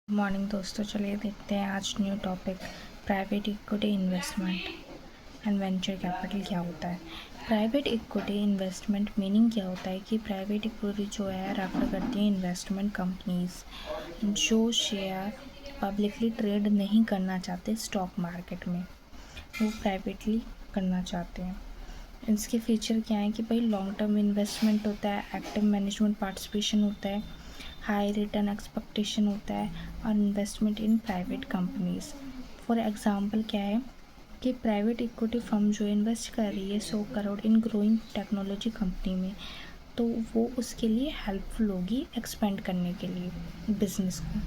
Morning दोस्तों, चलिए देखते हैं आज new topic private equity investment and venture capital क्या होता है। प्राइवेट इक्विटी इन्वेस्टमेंट मीनिंग क्या होता है कि प्राइवेट इक्विटी जो है रेफर करती है इन्वेस्टमेंट कंपनीज जो शेयर पब्लिकली ट्रेड नहीं करना चाहते स्टॉक मार्केट में, वो प्राइवेटली करना चाहते हैं। इसके फीचर क्या है कि भाई लॉन्ग टर्म इन्वेस्टमेंट होता है, एक्टिव मैनेजमेंट पार्टिसिपेशन होता है, हाई रिटर्न एक्सपेक्टेशन होता है और investment in private companies. For example क्या है कि प्राइवेट इक्विटी फर्म जो इन्वेस्ट कर रही है 100 करोड़ इन ग्रोइंग टेक्नोलॉजी कंपनी में, तो वो उसके लिए हेल्पफुल होगी एक्सपेंड करने के लिए बिजनेस को।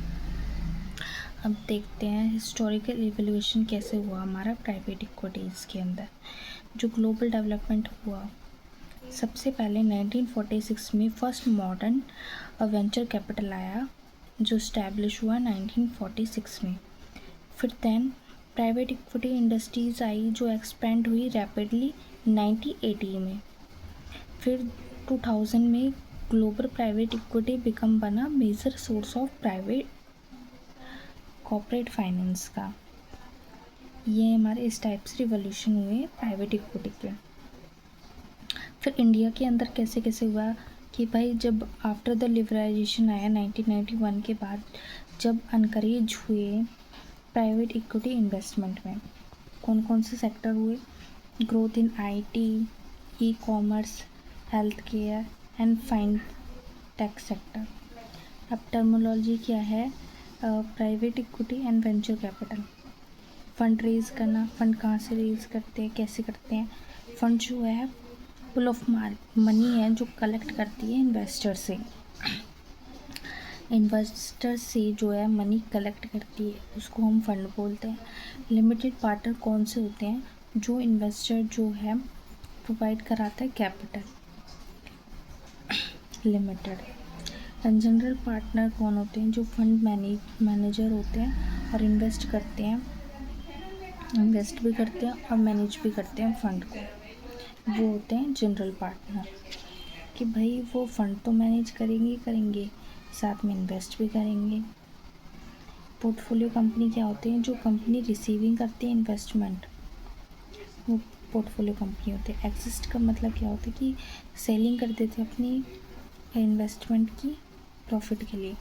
अब देखते हैं हिस्टोरिकल इवोल्यूशन कैसे हुआ हमारा प्राइवेट इक्विटीज़ के अंदर। जो ग्लोबल डेवलपमेंट हुआ, सबसे पहले 1946 में फर्स्ट मॉडर्न वेंचर कैपिटल आया जो इस्टेब्लिश हुआ 1946 में। फिर दैन प्राइवेट इक्विटी इंडस्ट्रीज़ आई जो एक्सपेंड हुई रैपिडली 1980 में। फिर 2000 में ग्लोबल प्राइवेट इक्विटी बिकम बना major source of private corporate finance का। ये हमारे इस टाइप से रिवॉल्यूशन हुए प्राइवेट इक्विटी के। फिर इंडिया के अंदर कैसे कैसे हुआ कि भाई जब आफ्टर द लिबरलाइजेशन आया 1991 के बाद, जब अनकरेज हुए प्राइवेट इक्विटी इन्वेस्टमेंट में, कौन कौन से सेक्टर हुए? Growth in IT, e commerce, healthcare and fintech sector. अब टर्मिनोलॉजी क्या है? Private equity and venture capital. Fund raise करना, फंड कहाँ से रेज करते हैं, कैसे करते हैं? फंड जो है पुल ऑफ मनी है जो कलेक्ट करती है इन्वेस्टर से। इन्वेस्टर से जो है मनी कलेक्ट करती है, उसको हम फंड बोलते हैं। लिमिटेड पार्टनर कौन से होते हैं? जो इन्वेस्टर जो है प्रोवाइड कराता है capital, limited. And general partner कौन होते हैं? जो फंड मैनेजर होते हैं और इन्वेस्ट करते हैं, इन्वेस्ट भी करते हैं और मैनेज भी करते हैं फंड को, वो होते हैं जनरल पार्टनर। कि भाई वो फंड तो मैनेज करेंगे साथ में इन्वेस्ट भी करेंगे। पोर्टफोलियो कंपनी क्या होते हैं? जो कंपनी रिसीविंग करती है इन्वेस्टमेंट, वो पोर्टफोलियो कंपनी होती है। एग्जिस्ट का मतलब क्या होता है कि सेलिंग कर देते हैं अपनी इन्वेस्टमेंट की प्रॉफिट के लिए।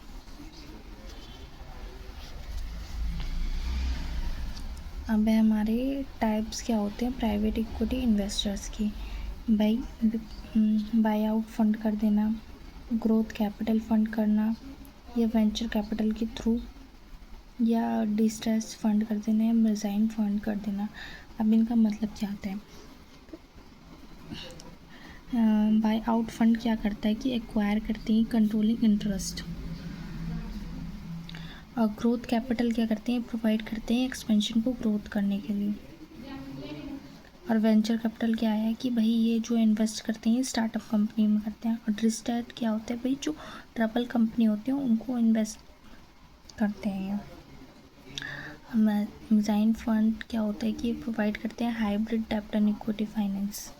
अब हमारे टाइप्स क्या होते हैं प्राइवेट इक्विटी इन्वेस्टर्स की। बाई आउट फंड कर देना, ग्रोथ कैपिटल फंड करना, या वेंचर कैपिटल के थ्रू, या डिस्ट्रेस फंड कर देना, या मेज़ाइन फंड कर देना। अब इनका मतलब क्या होता है? बाई आउट फंड क्या करता है कि एक्वायर करते हैं कंट्रोलिंग इंटरेस्ट। और ग्रोथ कैपिटल क्या करते हैं? प्रोवाइड करते हैं एक्सपेंशन को ग्रोथ करने के लिए। और वेंचर कैपिटल क्या है कि भाई ये जो इन्वेस्ट करते हैं स्टार्टअप कंपनी में करते हैं। और डिस्ट्रेस क्या होता है? भाई जो ट्रबल कंपनी होती है उनको इन्वेस्ट करते हैं। मेज़ाइन फंड क्या होता है कि प्रोवाइड करते हैं हाइब्रिड डेब्ट and equity finance.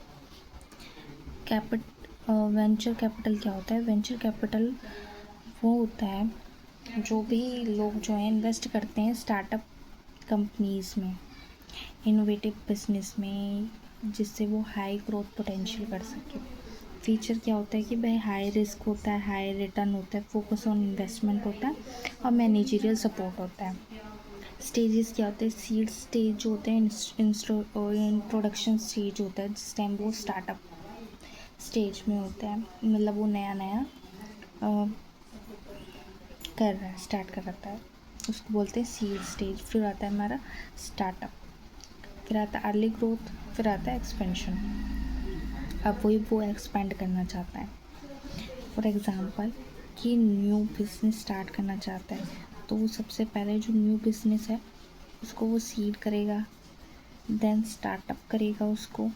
Venture capital क्या होता है? वेंचर कैपिटल वो होता है जो भी लोग जो हैं इन्वेस्ट करते हैं स्टार्टअप कंपनीज़ में, इनोवेटिव बिजनेस में, जिससे वो हाई ग्रोथ पोटेंशियल कर सके। फीचर क्या होता है कि भाई हाई रिस्क होता है, हाई रिटर्न होता है, फोकस ऑन इन्वेस्टमेंट होता है और मैनेजरियल सपोर्ट होता है। स्टेजेस क्या होते हैं? सीड स्टेज जो होते हैं, इंट्रोडक्शन स्टेज होता है जिस टाइम वो स्टार्टअप स्टेज में होता है, मतलब वो नया नया कर रहा है, स्टार्ट कर रहा है, उसको बोलते हैं सीड स्टेज। फिर आता है हमारा स्टार्टअप, फिर आता है अर्ली ग्रोथ, फिर आता है एक्सपेंशन। अब वही वो एक्सपेंड करना चाहता है। फॉर एग्ज़ाम्पल कि न्यू बिज़नेस स्टार्ट करना चाहता है, तो वो सबसे पहले जो न्यू बिज़नेस है उसको वो सीड करेगा, देन स्टार्टअप करेगा उसको,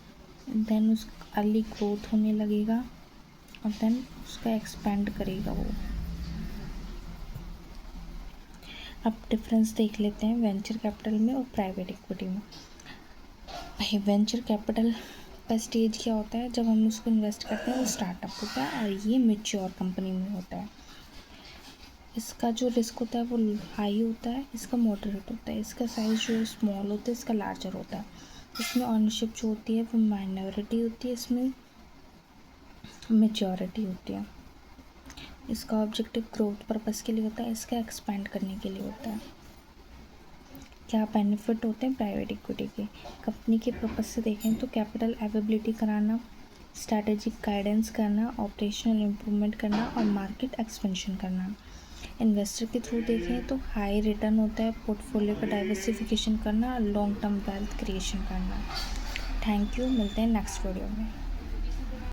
देन उस अर्ली ग्रोथ होने लगेगा और देन उसका एक्सपेंड करेगा वो। अब डिफरेंस देख लेते हैं वेंचर कैपिटल में और प्राइवेट इक्विटी में। भाई वेंचर कैपिटल का स्टेज क्या होता है? जब हम उसको इन्वेस्ट करते हैं वो स्टार्टअप होता है और ये मैच्योर कंपनी में होता है। इसका जो रिस्क होता है वो हाई होता है, इसका मॉडरेट होता है, इसका साइज़ जो स्मॉल होता है, इसका लार्जर होता है। इसमें ऑनरशिप जो होती है वो माइनॉरिटी होती है, इसमें मेजॉरिटी होती है। इसका ऑब्जेक्टिव ग्रोथ पर्पस के लिए होता है, इसका एक्सपेंड करने के लिए होता है। क्या बेनिफिट होते हैं प्राइवेट इक्विटी के? कंपनी के पर्पस से देखें तो कैपिटल अवेलेबिलिटी कराना, स्ट्रैटेजिक गाइडेंस करना, ऑपरेशनल इम्प्रूवमेंट करना और मार्केट एक्सपेंशन करना। इन्वेस्टर के थ्रू देखें तो हाई रिटर्न होता है, पोर्टफोलियो का डाइवर्सिफिकेशन करना और लॉन्ग टर्म वेल्थ क्रिएशन करना। थैंक यू, मिलते हैं नेक्स्ट वीडियो में।